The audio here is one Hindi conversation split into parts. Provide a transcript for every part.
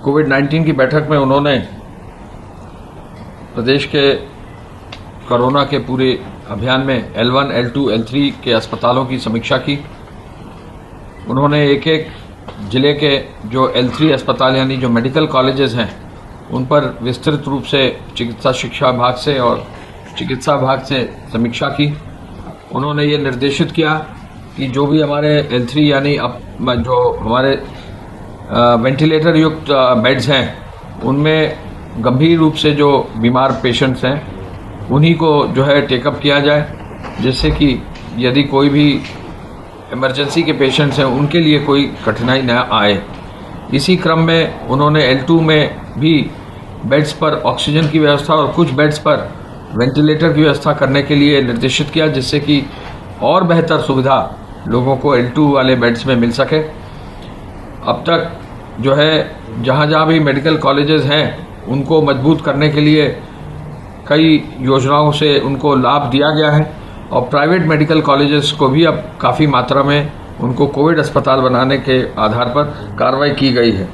कोविड-19 की बैठक में उन्होंने प्रदेश के कोरोना के पूरे अभियान में L1, L2, L3 के अस्पतालों की समीक्षा की। उन्होंने एक एक जिले के जो L3 अस्पताल यानी जो मेडिकल कॉलेजेस हैं उन पर विस्तृत रूप से चिकित्सा शिक्षा विभाग से और चिकित्सा विभाग से समीक्षा की। उन्होंने ये निर्देशित किया कि जो भी हमारे L3 यानी अब जो हमारे वेंटिलेटर युक्त बेड्स हैं उनमें गंभीर रूप से जो बीमार पेशेंट्स हैं उन्हीं को जो है टेकअप किया जाए, जिससे कि यदि कोई भी इमरजेंसी के पेशेंट्स हैं उनके लिए कोई कठिनाई न आए। इसी क्रम में उन्होंने L2 में भी बेड्स पर ऑक्सीजन की व्यवस्था और कुछ बेड्स पर वेंटिलेटर की व्यवस्था करने के लिए निर्देशित किया, जिससे कि और बेहतर सुविधा लोगों को L2 वाले बेड्स में मिल सके। अब तक जो है जहाँ जहाँ भी मेडिकल कॉलेजेस हैं उनको मजबूत करने के लिए कई योजनाओं से उनको लाभ दिया गया है और प्राइवेट मेडिकल कॉलेजेस को भी अब काफ़ी मात्रा में उनको कोविड अस्पताल बनाने के आधार पर कार्रवाई की गई है।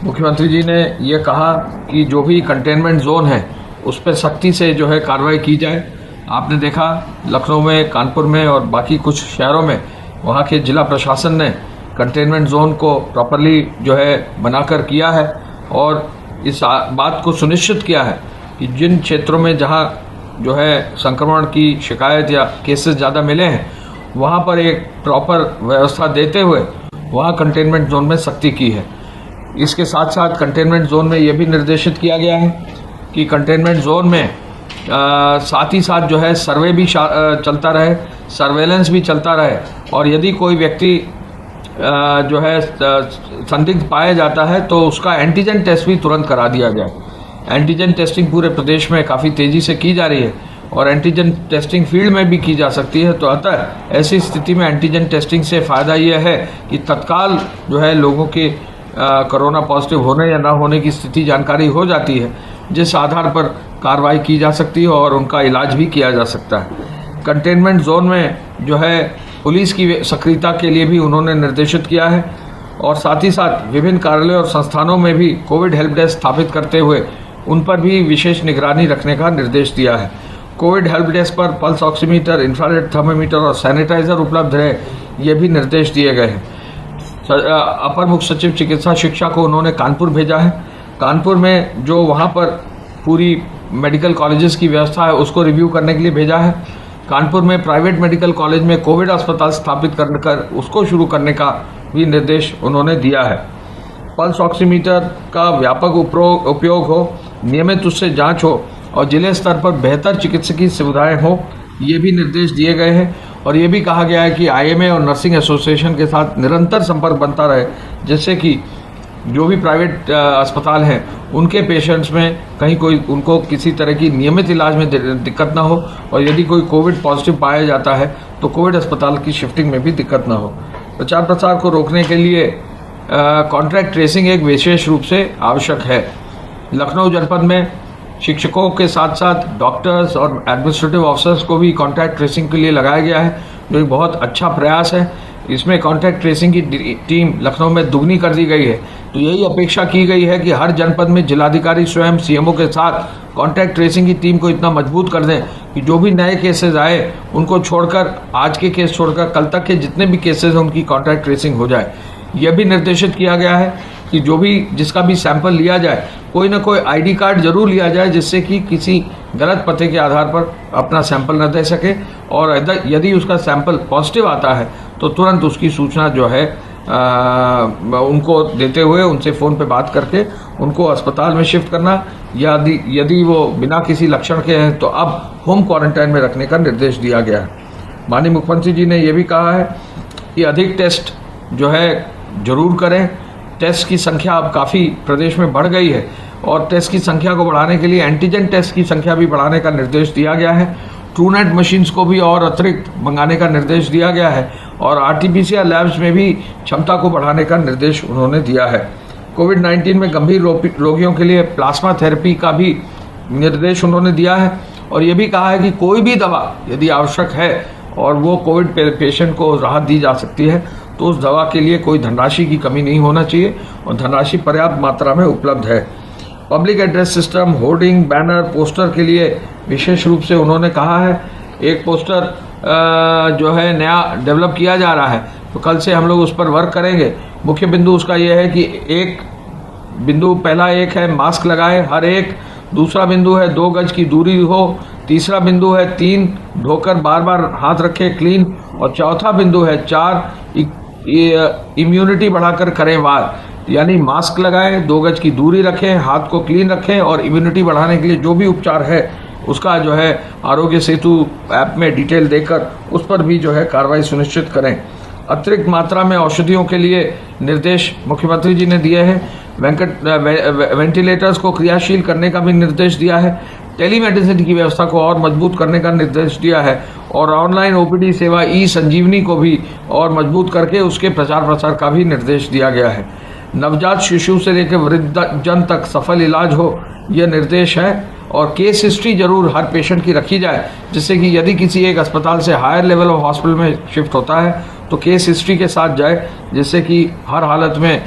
मुख्यमंत्री जी ने ये कहा कि जो भी कंटेनमेंट जोन है उस पर सख्ती से जो है कार्रवाई की जाए। आपने देखा लखनऊ में, कानपुर में और बाकी कुछ शहरों में वहाँ के जिला प्रशासन ने कंटेनमेंट जोन को प्रॉपरली जो है बनाकर किया है और इस बात को सुनिश्चित किया है कि जिन क्षेत्रों में जहाँ जो है संक्रमण की शिकायत या केसेस ज़्यादा मिले हैं वहाँ पर एक प्रॉपर व्यवस्था देते हुए वहाँ कंटेनमेंट जोन में सख्ती की है। इसके साथ साथ कंटेनमेंट जोन में ये भी निर्देशित किया गया है कि कंटेनमेंट जोन में साथ ही साथ जो है सर्वे भी चलता रहे, सर्वेलेंस भी चलता रहे और यदि कोई व्यक्ति जो है संदिग्ध पाया जाता है तो उसका एंटीजन टेस्ट भी तुरंत करा दिया जाए। एंटीजन टेस्टिंग पूरे प्रदेश में काफ़ी तेज़ी से की जा रही है और एंटीजन टेस्टिंग फील्ड में भी की जा सकती है। तो अतः ऐसी स्थिति में एंटीजन टेस्टिंग से फ़ायदा यह है कि तत्काल जो है लोगों के कोरोना पॉजिटिव होने या ना होने की स्थिति जानकारी हो जाती है, जिस आधार पर कार्रवाई की जा सकती है और उनका इलाज भी किया जा सकता है। कंटेनमेंट जोन में जो है पुलिस की सक्रियता के लिए भी उन्होंने निर्देशित किया है और साथ ही साथ विभिन्न कार्यालयों और संस्थानों में भी कोविड हेल्प डेस्क स्थापित करते हुए उन पर भी विशेष निगरानी रखने का निर्देश दिया है। कोविड हेल्प डेस्क पर पल्स ऑक्सीमीटर, इंफ्रारेड थर्मामीटर और सैनिटाइजर उपलब्ध रहे, ये भी निर्देश दिए गए हैं। अपर मुख्य सचिव चिकित्सा शिक्षा को उन्होंने कानपुर भेजा है। कानपुर में जो वहाँ पर पूरी मेडिकल कॉलेजेस की व्यवस्था है उसको रिव्यू करने के लिए भेजा है। कानपुर में प्राइवेट मेडिकल कॉलेज में कोविड अस्पताल स्थापित कर उसको शुरू करने का भी निर्देश उन्होंने दिया है। पल्स ऑक्सीमीटर का व्यापक उपयोग हो, नियमित उससे जांच हो और जिले स्तर पर बेहतर चिकित्सकीय सुविधाएं हो, ये भी निर्देश दिए गए हैं। और ये भी कहा गया है कि IMA और नर्सिंग एसोसिएशन के साथ निरंतर संपर्क बनता रहे, जिससे कि जो भी प्राइवेट अस्पताल हैं उनके पेशेंट्स में कहीं कोई उनको किसी तरह की नियमित इलाज में दिक्कत ना हो और यदि कोई कोविड पॉजिटिव पाया जाता है तो कोविड अस्पताल की शिफ्टिंग में भी दिक्कत ना हो। प्रचार प्रसार को रोकने के लिए कॉन्ट्रैक्ट ट्रेसिंग एक विशेष रूप से आवश्यक है। लखनऊ जनपद में शिक्षकों के साथ साथ डॉक्टर्स और एडमिनिस्ट्रेटिव ऑफिसर्स को भी कॉन्ट्रैक्ट ट्रेसिंग के लिए लगाया गया है, जो एक बहुत अच्छा प्रयास है। इसमें कॉन्ट्रैक्ट ट्रेसिंग की टीम लखनऊ में दुगनी कर दी गई है। तो यही अपेक्षा की गई है कि हर जनपद में जिलाधिकारी स्वयं CMO के साथ कॉन्ट्रैक्ट ट्रेसिंग की टीम को इतना मजबूत कर दें कि जो भी नए केसेस आए उनको छोड़कर, आज के केस छोड़कर कल तक के जितने भी केसेस हैं उनकी कॉन्ट्रैक्ट ट्रेसिंग हो जाए। यह भी निर्देशित किया गया है कि जो भी जिसका भी सैंपल लिया जाए कोई ना कोई ID कार्ड जरूर लिया जाए, जिससे कि किसी गलत पते के आधार पर अपना सैंपल न दे सके और यदि उसका सैंपल पॉजिटिव आता है तो तुरंत उसकी सूचना जो है उनको देते हुए उनसे फ़ोन पे बात करके उनको अस्पताल में शिफ्ट करना, या यदि वो बिना किसी लक्षण के हैं तो अब होम क्वारंटाइन में रखने का निर्देश दिया गया है। माननीय मुख्यमंत्री जी ने यह भी कहा है कि अधिक टेस्ट जो है जरूर करें। टेस्ट की संख्या अब काफ़ी प्रदेश में बढ़ गई है और टेस्ट की संख्या को बढ़ाने के लिए एंटीजन टेस्ट की संख्या भी बढ़ाने का निर्देश दिया गया है। ट्रूनेट मशीन्स को भी और अतिरिक्त मंगाने का निर्देश दिया गया है और RT-PCR लैब्स में भी क्षमता को बढ़ाने का निर्देश उन्होंने दिया है। कोविड-19 में गंभीर रोगियों के लिए प्लाज्मा थेरेपी का भी निर्देश उन्होंने दिया है और ये भी कहा है कि कोई भी दवा यदि आवश्यक है और वो कोविड पेशेंट को राहत दी जा सकती है तो उस दवा के लिए कोई धनराशि की कमी नहीं होना चाहिए और धनराशि पर्याप्त मात्रा में उपलब्ध है। Public address system, hoarding, banner, poster के लिए विशेष रूप से उन्होंने कहा है। एक पोस्टर जो है नया डेवलप किया जा रहा है, तो कल से हम लोग उस पर वर्क करेंगे। मुख्य बिंदु उसका यह है कि एक बिंदु, पहला एक है मास्क लगाए हर एक, दूसरा बिंदु है 2 गज की दूरी हो, तीसरा बिंदु है 3 धोकर बार बार हाथ रखें क्लीन, और चौथा बिंदु है 4 इम्यूनिटी बढ़ाकर करें वार, यानी मास्क लगाएं, 2 गज की दूरी रखें, हाथ को क्लीन रखें और इम्यूनिटी बढ़ाने के लिए जो भी उपचार है उसका जो है आरोग्य सेतु ऐप में डिटेल देकर उस पर भी जो है कार्रवाई सुनिश्चित करें। अतिरिक्त मात्रा में औषधियों के लिए निर्देश मुख्यमंत्री जी ने दिए हैं। वेंटिलेटर्स को क्रियाशील करने का भी निर्देश दिया है। टेलीमेडिसिन की व्यवस्था को और मजबूत करने का निर्देश दिया है और ऑनलाइन ओपीडी सेवा ई संजीवनी को भी और मजबूत करके उसके प्रचार प्रसार का भी निर्देश दिया गया है। नवजात शिशु से लेकर वृद्धजन तक सफल इलाज हो, यह निर्देश है। और केस हिस्ट्री जरूर हर पेशेंट की रखी जाए, जिससे कि यदि किसी एक अस्पताल से हायर लेवल ऑफ हॉस्पिटल में शिफ्ट होता है तो केस हिस्ट्री के साथ जाए, जिससे कि हर हालत में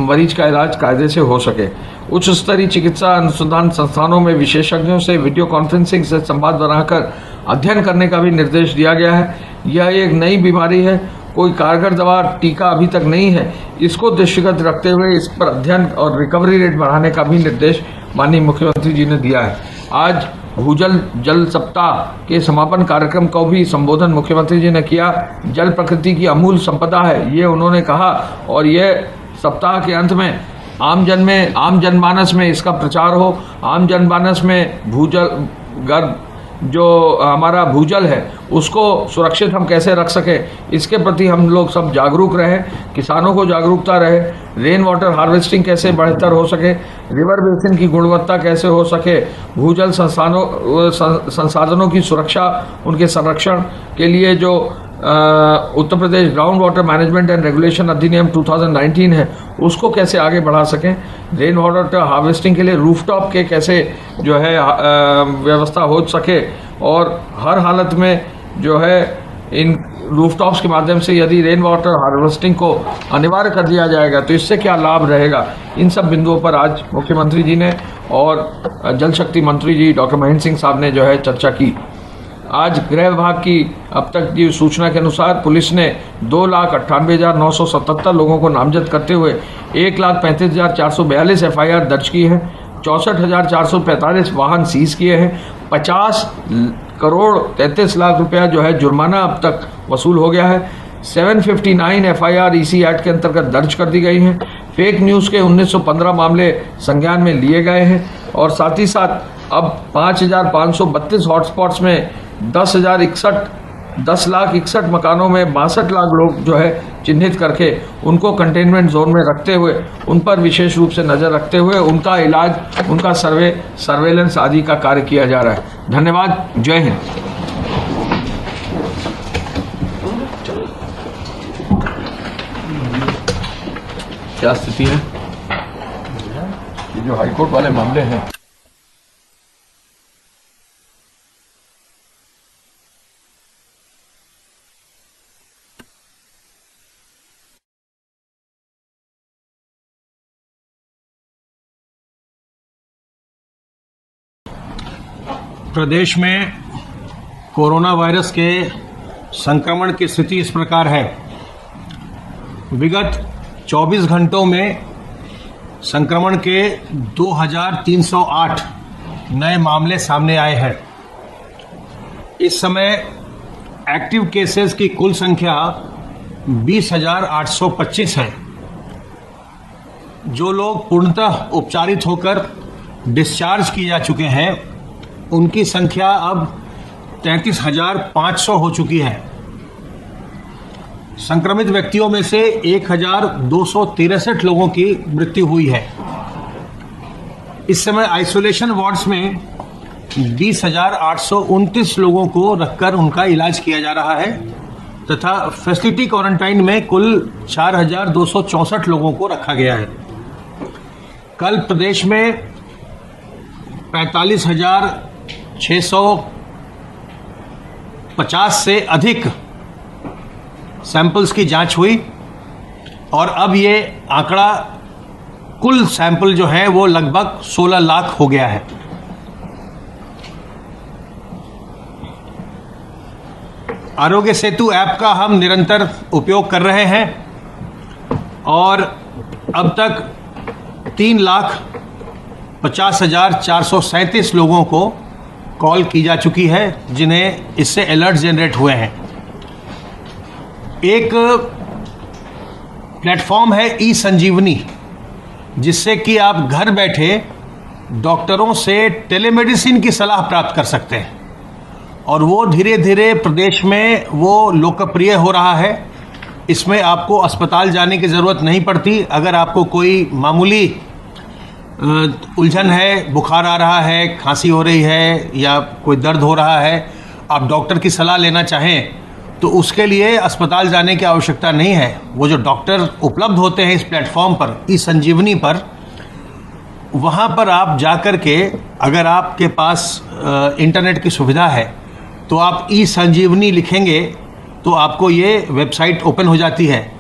मरीज का इलाज कायदे से हो सके। उच्च स्तरीय चिकित्सा अनुसंधान संस्थानों में विशेषज्ञों से वीडियो कॉन्फ्रेंसिंग से संवाद बनाकर अध्ययन करने का भी निर्देश दिया गया है। यह एक नई बीमारी है, कोई कारगर दवा टीका अभी तक नहीं है। इसको दृष्टिगत रखते हुए इस पर अध्ययन और रिकवरी रेट बढ़ाने का भी निर्देश माननीय मुख्यमंत्री जी ने दिया है। आज भूजल जल सप्ताह के समापन कार्यक्रम को भी संबोधन मुख्यमंत्री जी ने किया। जल प्रकृति की अमूल्य संपदा है, ये उन्होंने कहा, और ये सप्ताह के अंत में आम जनमानस में इसका प्रचार हो। आम जनमानस में भूजल गर्भ जो हमारा भूजल है उसको सुरक्षित हम कैसे रख सकें, इसके प्रति हम लोग सब जागरूक रहें, किसानों को जागरूकता रहे, रेन वाटर हार्वेस्टिंग कैसे बेहतर हो सके, रिवर बेसिन की गुणवत्ता कैसे हो सके, भूजल संसाधनों की सुरक्षा, उनके संरक्षण के लिए जो Uttar Pradesh ground water management and regulation अधिनियम 2019 है उसको कैसे आगे बढ़ा सकें, रेन वाटर हार्वेस्टिंग के लिए रूफटॉप के कैसे जो है व्यवस्था हो सके, और हर हालत में जो है इन रूफटॉप्स के माध्यम से यदि रेन वाटर हार्वेस्टिंग को अनिवार्य कर दिया जाएगा तो इससे क्या लाभ रहेगा। इन सब बिंदुओं पर आज मुख्यमंत्री जी ने और जल शक्ति मंत्री जी डॉक्टर महेंद्र सिंह साहब ने जो है चर्चा की। आज गृह विभाग की अब तक की सूचना के अनुसार पुलिस ने 2,98,977 लोगों को नामजद करते हुए 1,35,442 FIR दर्ज की है, 64,445 वाहन सीज किए हैं, 50 करोड़ 33 लाख रुपया जो है जुर्माना अब तक वसूल हो गया है, 759 FIR EC एक्ट के अंतर्गत दर्ज कर दी गई हैं, फेक न्यूज़ के 1915 मामले संज्ञान में लिए गए हैं, और साथ ही साथ अब 5,532 हॉटस्पॉट्स में 10,61 मकानों में 62 लाख लोग जो है चिन्हित करके उनको कंटेनमेंट जोन में रखते हुए उन पर विशेष रूप से नज़र रखते हुए उनका इलाज, उनका सर्वेलेंस आदि का कार्य किया जा रहा है। धन्यवाद। जय हिंद। क्या स्थिति है ये जो हाईकोर्ट वाले मामले हैं, प्रदेश में कोरोना वायरस के संक्रमण की स्थिति इस प्रकार है। विगत 24 घंटों में संक्रमण के 2,308 नए मामले सामने आए हैं। इस समय एक्टिव केसेस की कुल संख्या 20,825 है। जो लोग पूर्णतः उपचारित होकर डिस्चार्ज किए जा चुके हैं उनकी संख्या अब 33,500 हो चुकी है। संक्रमित व्यक्तियों में से 1,263 लोगों की मृत्यु हुई है। इस समय आइसोलेशन वार्ड्स में 20,829 लोगों को रखकर उनका इलाज किया जा रहा है तथा फैसिलिटी क्वारंटाइन में कुल 4,264 लोगों को रखा गया है। कल प्रदेश में 45,650 से अधिक सैंपल्स की जांच हुई और अब ये आंकड़ा कुल सैंपल जो है वो लगभग 16 लाख हो गया है। आरोग्य सेतु ऐप का हम निरंतर उपयोग कर रहे हैं और अब तक 3,50,437 लोगों को कॉल की जा चुकी है जिन्हें इससे अलर्ट जनरेट हुए हैं। एक प्लेटफॉर्म है ई संजीवनी, जिससे कि आप घर बैठे डॉक्टरों से टेलीमेडिसिन की सलाह प्राप्त कर सकते हैं और वो धीरे धीरे प्रदेश में वो लोकप्रिय हो रहा है। इसमें आपको अस्पताल जाने की ज़रूरत नहीं पड़ती। अगर आपको कोई मामूली उलझन है, बुखार आ रहा है, खांसी हो रही है या कोई दर्द हो रहा है, आप डॉक्टर की सलाह लेना चाहें तो उसके लिए अस्पताल जाने की आवश्यकता नहीं है। वो जो डॉक्टर उपलब्ध होते हैं इस प्लेटफॉर्म पर, ई संजीवनी पर, वहाँ पर आप जाकर के अगर आपके पास इंटरनेट की सुविधा है तो आप ई संजीवनी लिखेंगे तो आपको ये वेबसाइट ओपन हो जाती है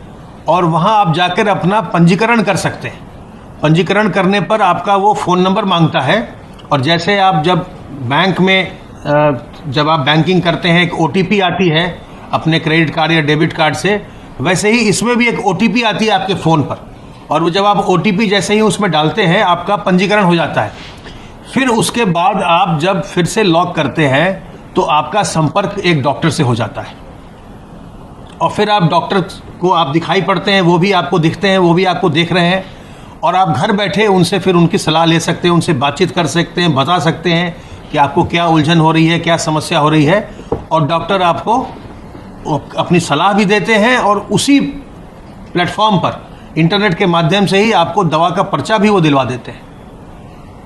और वहाँ आप जाकर अपना पंजीकरण कर सकते हैं। पंजीकरण करने पर आपका वो फ़ोन नंबर मांगता है और जैसे आप जब बैंक में जब आप बैंकिंग करते हैं एक OTP आती है अपने क्रेडिट कार्ड या डेबिट कार्ड से, वैसे ही इसमें भी एक OTP आती है आपके फ़ोन पर और वो जब आप OTP जैसे ही उसमें डालते हैं आपका पंजीकरण हो जाता है। फिर उसके बाद आप जब फिर से लॉग करते हैं तो आपका संपर्क एक डॉक्टर से हो जाता है और फिर आप डॉक्टर को आप दिखाई पड़ते हैं, वो भी आपको दिखते हैं, वो भी आपको देख रहे हैं और आप घर बैठे उनसे फिर उनकी सलाह ले सकते हैं, उनसे बातचीत कर सकते हैं, बता सकते हैं कि आपको क्या उलझन हो रही है, क्या समस्या हो रही है और डॉक्टर आपको अपनी सलाह भी देते हैं और उसी प्लेटफॉर्म पर इंटरनेट के माध्यम से ही आपको दवा का पर्चा भी वो दिलवा देते हैं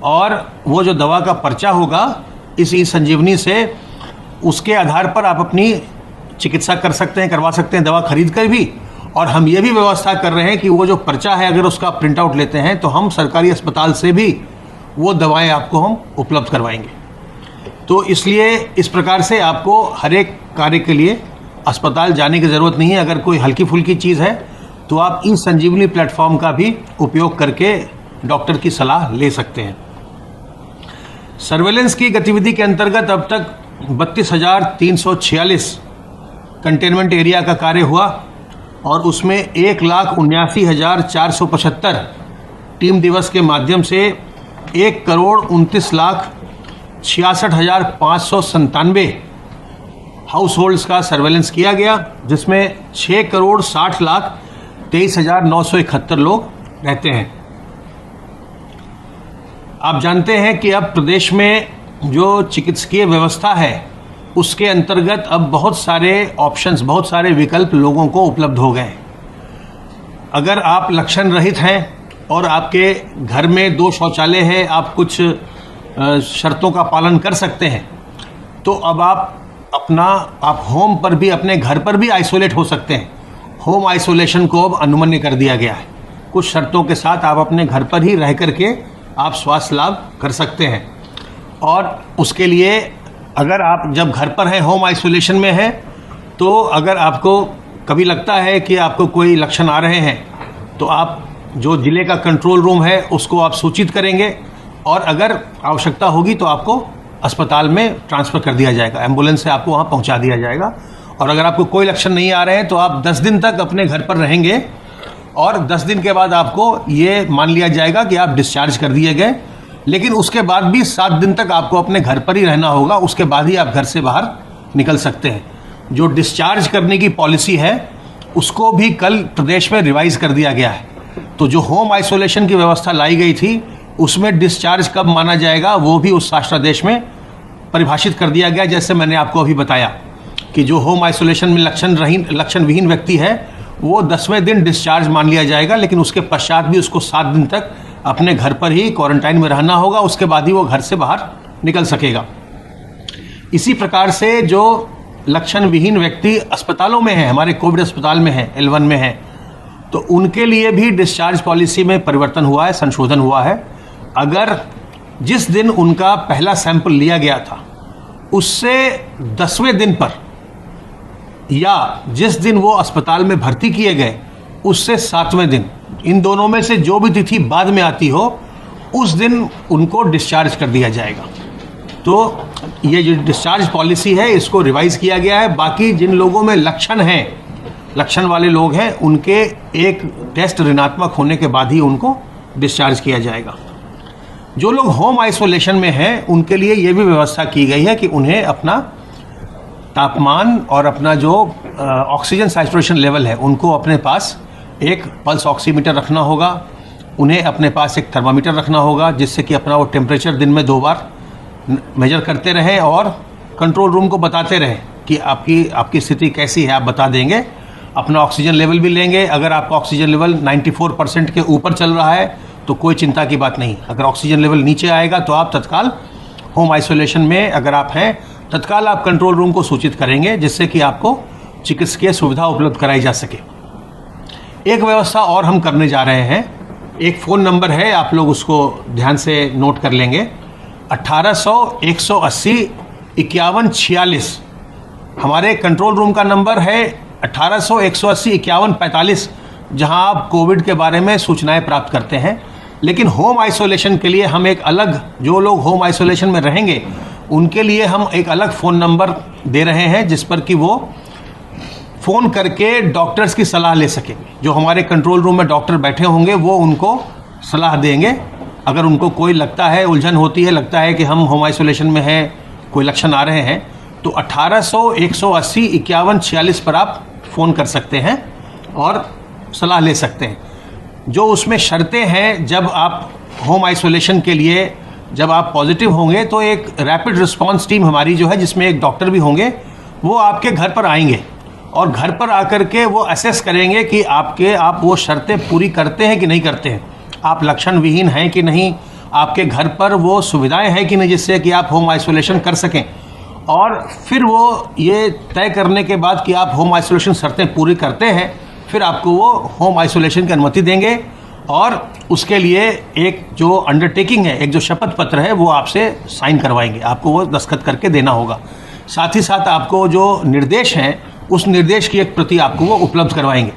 और वो जो दवा का पर्चा होगा इस ई संजीवनी से, उसके आधार पर आप अपनी चिकित्सा कर सकते हैं, करवा सकते हैं, दवा खरीद कर भी। और हम ये भी व्यवस्था कर रहे हैं कि वो जो पर्चा है अगर उसका प्रिंट आउट लेते हैं तो हम सरकारी अस्पताल से भी वो दवाएं आपको हम उपलब्ध करवाएंगे। तो इसलिए इस प्रकार से आपको हर एक कार्य के लिए अस्पताल जाने की ज़रूरत नहीं है। अगर कोई हल्की फुल्की चीज़ है तो आप ई संजीवनी प्लेटफॉर्म का भी उपयोग करके डॉक्टर की सलाह ले सकते हैं। सर्वेलेंस की गतिविधि के अंतर्गत अब तक 32,346 कंटेनमेंट एरिया का कार्य हुआ और उसमें 1,79,475 टीम दिवस के माध्यम से 1,29,66,597 हाउस होल्ड्स का सर्वेलेंस किया गया, जिसमें 6,60,23,971 लोग रहते हैं। आप जानते हैं कि अब प्रदेश में जो चिकित्सकीय व्यवस्था है उसके अंतर्गत अब बहुत सारे ऑप्शंस, बहुत सारे विकल्प लोगों को उपलब्ध हो गए। अगर आप लक्षण रहित हैं और आपके घर में 2 शौचालय है, आप कुछ शर्तों का पालन कर सकते हैं, तो अब आप होम पर भी, अपने घर पर भी आइसोलेट हो सकते हैं। होम आइसोलेशन को अब अनुमन्य कर दिया गया है। कुछ शर्तों के साथ आप अपने घर पर ही रह करके आप स्वास्थ्य लाभ कर सकते हैं और उसके लिए अगर आप जब घर पर हैं, होम आइसोलेशन में हैं, तो अगर आपको कभी लगता है कि आपको कोई लक्षण आ रहे हैं तो आप जो जिले का कंट्रोल रूम है उसको आप सूचित करेंगे और अगर आवश्यकता होगी तो आपको अस्पताल में ट्रांसफ़र कर दिया जाएगा, एम्बुलेंस से आपको वहाँ पहुँचा दिया जाएगा। और अगर आपको कोई लक्षण नहीं आ रहे हैं तो आप 10 दिन तक अपने घर पर रहेंगे और 10 दिन के बाद आपको ये मान लिया जाएगा कि आप डिस्चार्ज कर दिए गए। लेकिन उसके बाद भी 7 दिन तक आपको अपने घर पर ही रहना होगा, उसके बाद ही आप घर से बाहर निकल सकते हैं। जो डिस्चार्ज करने की पॉलिसी है उसको भी कल प्रदेश में रिवाइज़ कर दिया गया है। तो जो होम आइसोलेशन की व्यवस्था लाई गई थी उसमें डिस्चार्ज कब माना जाएगा वो भी उस शासनादेश में परिभाषित कर दिया गया। जैसे मैंने आपको अभी बताया कि जो होम आइसोलेशन में लक्षण विहीन व्यक्ति है वो 10वें दिन डिस्चार्ज मान लिया जाएगा, लेकिन उसके पश्चात भी उसको 7 दिन तक अपने घर पर ही क्वारंटाइन में रहना होगा, उसके बाद ही वो घर से बाहर निकल सकेगा। इसी प्रकार से जो लक्षण विहीन व्यक्ति अस्पतालों में हैं, हमारे कोविड अस्पताल में हैं, L1 में हैं, तो उनके लिए भी डिस्चार्ज पॉलिसी में परिवर्तन हुआ है, संशोधन हुआ है। अगर जिस दिन उनका पहला सैंपल लिया गया था उससे 10वें दिन पर या जिस दिन वो अस्पताल में भर्ती किए गए उससे 7वें दिन, इन दोनों में से जो भी तिथि बाद में आती हो उस दिन उनको डिस्चार्ज कर दिया जाएगा। तो ये जो डिस्चार्ज पॉलिसी है इसको रिवाइज किया गया है। बाकी जिन लोगों में लक्षण हैं, लक्षण वाले लोग हैं, उनके एक टेस्ट ऋणात्मक होने के बाद ही उनको डिस्चार्ज किया जाएगा। जो लोग होम आइसोलेशन में हैं उनके लिए ये भी व्यवस्था की गई है कि उन्हें अपना तापमान और अपना जो ऑक्सीजन सैचुरेशन लेवल है उनको अपने पास एक पल्स ऑक्सीमीटर रखना होगा, उन्हें अपने पास एक थर्मामीटर रखना होगा जिससे कि अपना वो टेम्परेचर दिन में 2 बार मेजर करते रहें और कंट्रोल रूम को बताते रहें कि आपकी स्थिति कैसी है, आप बता देंगे। अपना ऑक्सीजन लेवल भी लेंगे। अगर आपका ऑक्सीजन लेवल 94% के ऊपर चल रहा है तो कोई चिंता की बात नहीं। अगर ऑक्सीजन लेवल नीचे आएगा तो आप तत्काल होम आइसोलेशन में अगर आप हैं, तत्काल आप कंट्रोल रूम को सूचित करेंगे जिससे कि आपको चिकित्सकीय सुविधा उपलब्ध कराई जा सके। एक व्यवस्था और हम करने जा रहे हैं। एक फ़ोन नंबर है, आप लोग उसको ध्यान से नोट कर लेंगे, 1800-180-5146। हमारे कंट्रोल रूम का नंबर है 1800-180-5145, जहां आप कोविड के बारे में सूचनाएं प्राप्त करते हैं। लेकिन होम आइसोलेशन के लिए हम एक अलग, जो लोग होम आइसोलेशन में रहेंगे उनके लिए हम एक अलग फ़ोन नंबर दे रहे हैं जिस पर कि वो फ़ोन करके डॉक्टर्स की सलाह ले सकेंगे। जो हमारे कंट्रोल रूम में डॉक्टर बैठे होंगे वो उनको सलाह देंगे। अगर उनको कोई लगता है, उलझन होती है, लगता है कि हम होम आइसोलेशन में हैं, कोई लक्षण आ रहे हैं, तो 1800-180-5146 पर आप फ़ोन कर सकते हैं और सलाह ले सकते हैं। जो उसमें शर्तें हैं, जब आप होम आइसोलेशन के लिए जब आप पॉजिटिव होंगे तो एक रैपिड रिस्पांस टीम हमारी जो है, जिसमें एक डॉक्टर भी होंगे, वो आपके घर पर आएंगे और घर पर आकर के वो असेस करेंगे कि आप वो शर्तें पूरी करते हैं कि नहीं करते हैं, आप लक्षण विहीन हैं कि नहीं, आपके घर पर वो सुविधाएं हैं कि नहीं जिससे कि आप होम आइसोलेशन कर सकें। और फिर वो ये तय करने के बाद कि आप होम आइसोलेशन शर्तें पूरी करते हैं, फिर आपको वो होम आइसोलेशन की अनुमति देंगे और उसके लिए एक जो अंडरटेकिंग है, एक जो शपथ पत्र है, वो आपसे साइन करवाएंगे, आपको वो दस्तखत करके देना होगा। साथ ही साथ आपको जो निर्देश हैं उस निर्देश की एक प्रति आपको वो उपलब्ध करवाएंगे।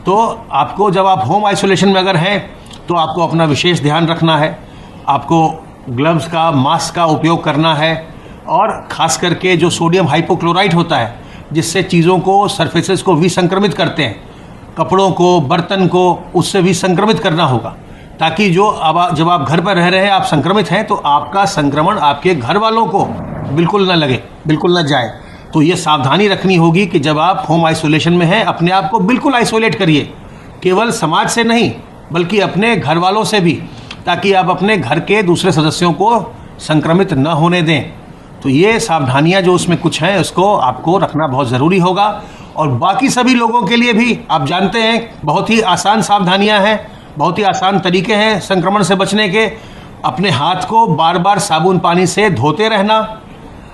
तो आपको जब आप होम आइसोलेशन में अगर हैं तो आपको अपना विशेष ध्यान रखना है, आपको ग्लव्स का, मास्क का उपयोग करना है और ख़ास करके जो सोडियम हाइपोक्लोराइट होता है जिससे चीज़ों को, सरफेसेस को विसंक्रमित करते हैं, कपड़ों को, बर्तन को, उससे भी संक्रमित करना होगा, ताकि जब आप घर पर रह रहे हैं, आप संक्रमित हैं, तो आपका संक्रमण आपके घर वालों को बिल्कुल न लगे, बिल्कुल न जाए। तो ये सावधानी रखनी होगी कि जब आप होम आइसोलेशन में हैं, अपने आप को बिल्कुल आइसोलेट करिए, केवल समाज से नहीं बल्कि अपने घर वालों से भी, ताकि आप अपने घर के दूसरे सदस्यों को संक्रमित न होने दें। तो ये सावधानियां जो उसमें कुछ हैं, उसको आपको रखना बहुत ज़रूरी होगा। और बाकी सभी लोगों के लिए भी आप जानते हैं, बहुत ही आसान सावधानियां हैं, बहुत ही आसान तरीके हैं संक्रमण से बचने के। अपने हाथ को बार बार साबुन पानी से धोते रहना,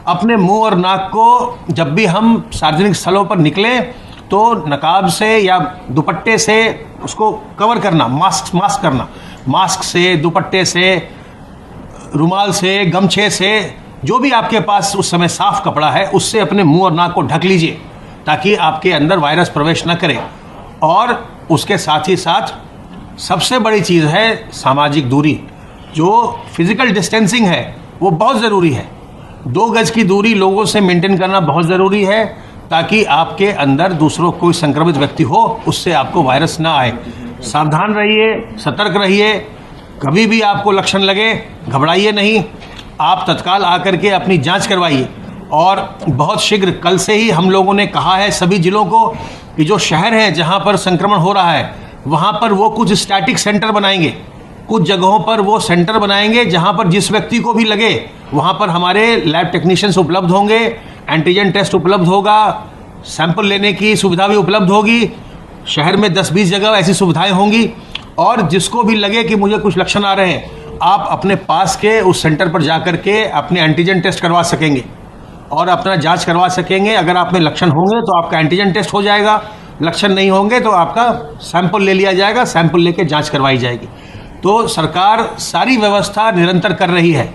अपने मुंह और नाक को जब भी हम सार्वजनिक स्थलों पर निकलें तो नकाब से या दुपट्टे से उसको कवर करना, मास्क करना, मास्क से, दुपट्टे से, रुमाल से, गमछे से, जो भी आपके पास उस समय साफ कपड़ा है उससे अपने मुंह और नाक को ढक लीजिए ताकि आपके अंदर वायरस प्रवेश न करे। और उसके साथ ही साथ सबसे बड़ी चीज़ है सामाजिक दूरी। जो फिजिकल डिस्टेंसिंग है वो बहुत ज़रूरी है। 2 गज की दूरी लोगों से मेंटेन करना बहुत ज़रूरी है ताकि आपके अंदर दूसरों कोई संक्रमित व्यक्ति हो, उससे आपको वायरस ना आए। सावधान रहिए, सतर्क रहिए। कभी भी आपको लक्षण लगे, घबराइए नहीं, आप तत्काल आकर के अपनी जांच करवाइए। और बहुत शीघ्र, कल से ही हम लोगों ने कहा है सभी जिलों को कि जो शहर हैं जहां पर संक्रमण हो रहा है वहां पर वो कुछ स्टैटिक सेंटर बनाएंगे, कुछ जगहों पर वो सेंटर बनाएंगे जहां पर जिस व्यक्ति को भी लगे वहां पर हमारे लैब टेक्नीशियंस उपलब्ध होंगे, एंटीजन टेस्ट उपलब्ध होगा, सैंपल लेने की सुविधा भी उपलब्ध होगी। शहर में 10-20 जगह ऐसी सुविधाएं होंगी और जिसको भी लगे कि मुझे कुछ लक्षण आ रहे हैं, आप अपने पास के उस सेंटर पर जाकर के अपने एंटीजन टेस्ट करवा सकेंगे और अपना जांच करवा सकेंगे। अगर आप में लक्षण होंगे तो आपका एंटीजन टेस्ट हो जाएगा, लक्षण नहीं होंगे तो आपका सैंपल ले लिया जाएगा, सैंपल लेके जांच करवाई जाएगी। तो सरकार सारी व्यवस्था निरंतर कर रही है।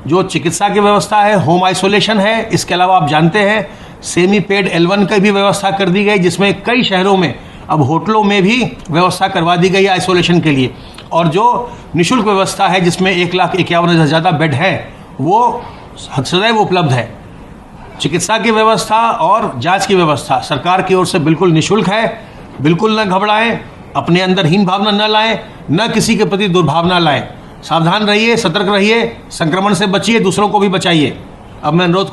जो चिकित्सा की व्यवस्था है, होम आइसोलेशन है, इसके अलावा आप जानते हैं सेमी पेड L1 की भी व्यवस्था कर दी गई, जिसमें कई शहरों में अब होटलों में भी व्यवस्था करवा दी गई है आइसोलेशन के लिए। और जो निःशुल्क व्यवस्था है जिसमें 1,51,000 से ज़्यादा बेड है वो सदैव उपलब्ध है। चिकित्सा की व्यवस्था और जांच की व्यवस्था सरकार की ओर से बिल्कुल निःशुल्क है। बिल्कुल न घबराएं, अपने अंदर हीन भावना न लाएं, न किसी के प्रति दुर्भावना लाएं। सावधान रहिए, सतर्क रहिए, संक्रमण से बचिए, दूसरों को भी बचाइए। अब मैं अनुरोध